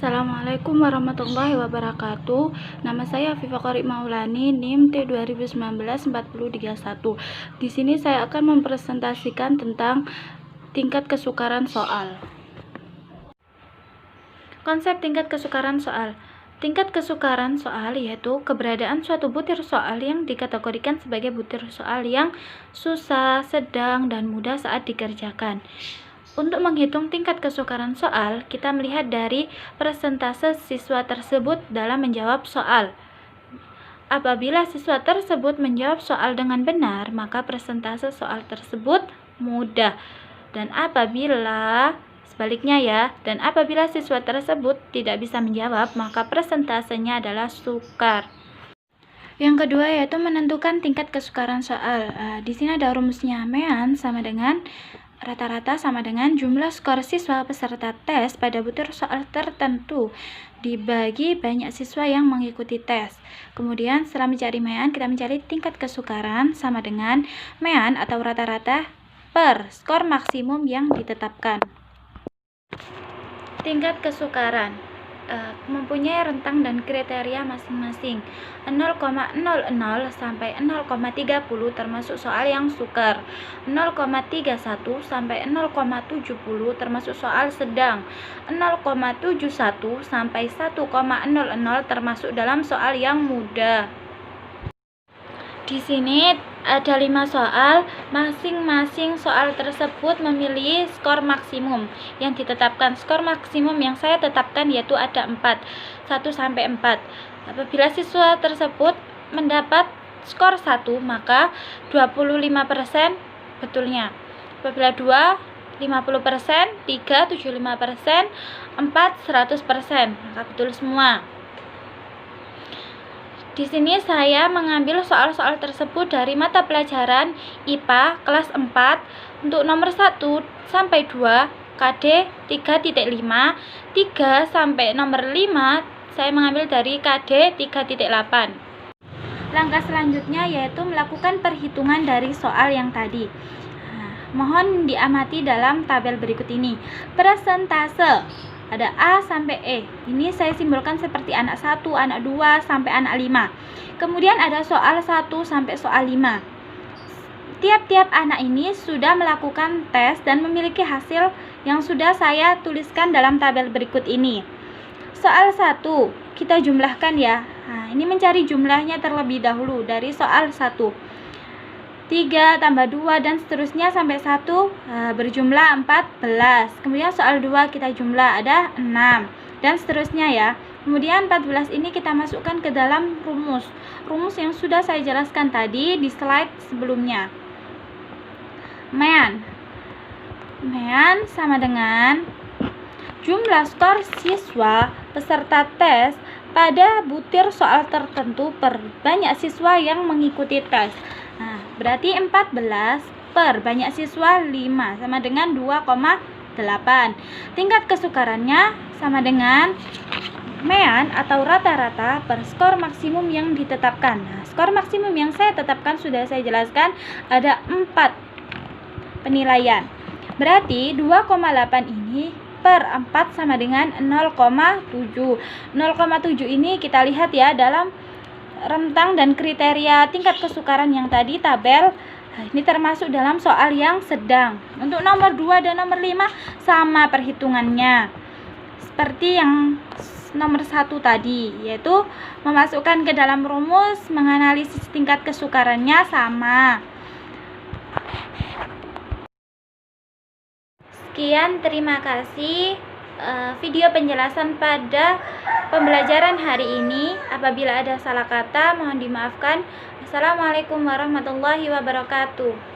Assalamualaikum warahmatullahi wabarakatuh. Nama saya Afifah Qori Maulani, NIM T2019-4031. Di sini saya akan mempresentasikan tentang tingkat kesukaran soal. Konsep tingkat kesukaran soal. Tingkat kesukaran soal yaitu keberadaan suatu butir soal yang dikategorikan sebagai butir soal yang susah, sedang, dan mudah saat dikerjakan. Untuk menghitung tingkat kesukaran soal, kita melihat dari persentase siswa tersebut dalam menjawab soal. Apabila siswa tersebut menjawab soal dengan benar, maka persentase soal tersebut mudah. Dan apabila siswa tersebut tidak bisa menjawab, maka persentasenya adalah sukar. Yang kedua yaitu menentukan tingkat kesukaran soal. Di sini ada rumusnya. MEAN sama dengan rata-rata sama dengan jumlah skor siswa peserta tes pada butir soal tertentu dibagi banyak siswa yang mengikuti tes. Kemudian setelah mencari MEAN, kita mencari tingkat kesukaran sama dengan MEAN atau rata-rata per skor maksimum yang ditetapkan. Tingkat kesukaran mempunyai rentang dan kriteria masing-masing. 0,00 sampai 0,30 termasuk soal yang sukar, 0,31 sampai 0,70 termasuk soal sedang, 0,71 sampai 1,00 termasuk dalam soal yang mudah. Di sini ada 5 soal, masing-masing soal tersebut memiliki skor maksimum yang ditetapkan. Skor maksimum yang saya tetapkan yaitu ada 4, 1 sampai 4. Apabila siswa tersebut mendapat skor 1, maka 25% betulnya. Apabila 2, 50%, 3, 75%, 4, 100%, maka betul semua. Di sini saya mengambil soal-soal tersebut dari mata pelajaran IPA kelas 4 untuk nomor 1 sampai 2 KD 3.5, 3 sampai nomor 5 saya mengambil dari KD 3.8. Langkah selanjutnya yaitu melakukan perhitungan dari soal yang tadi. Mohon diamati dalam tabel berikut ini. Persentase ada A sampai E. Ini saya simbolkan seperti anak 1, anak 2 sampai anak 5. Kemudian ada soal 1 sampai soal 5. Tiap-tiap anak ini sudah melakukan tes dan memiliki hasil yang sudah saya tuliskan dalam tabel berikut ini. Soal 1 kita jumlahkan ya. Ini mencari jumlahnya terlebih dahulu dari soal 1. 3 tambah 2 dan seterusnya sampai 1 berjumlah 14. Kemudian soal 2 kita jumlah ada 6 dan seterusnya ya. Kemudian 14 ini kita masukkan ke dalam rumus yang sudah saya jelaskan tadi di slide sebelumnya. MEAN sama dengan jumlah skor siswa peserta tes pada butir soal tertentu per banyak siswa yang mengikuti tes. Berarti 14 per banyak siswa 5 sama dengan 2,8. Tingkat kesukarannya sama dengan MEAN atau rata-rata per skor maksimum yang ditetapkan. Skor maksimum yang saya tetapkan sudah saya jelaskan ada 4 penilaian. Berarti 2,8 ini per 4 sama dengan 0,7. 0,7 ini kita lihat ya dalam rentang dan kriteria tingkat kesukaran yang tadi tabel. Ini termasuk dalam soal yang sedang. Untuk nomor 2 dan nomor 5 sama perhitungannya seperti yang nomor 1 tadi, yaitu memasukkan ke dalam rumus, menganalisis tingkat kesukarannya sama. Sekian, terima kasih video penjelasan pada pembelajaran hari ini. Apabila ada salah kata mohon dimaafkan. Assalamualaikum warahmatullahi wabarakatuh.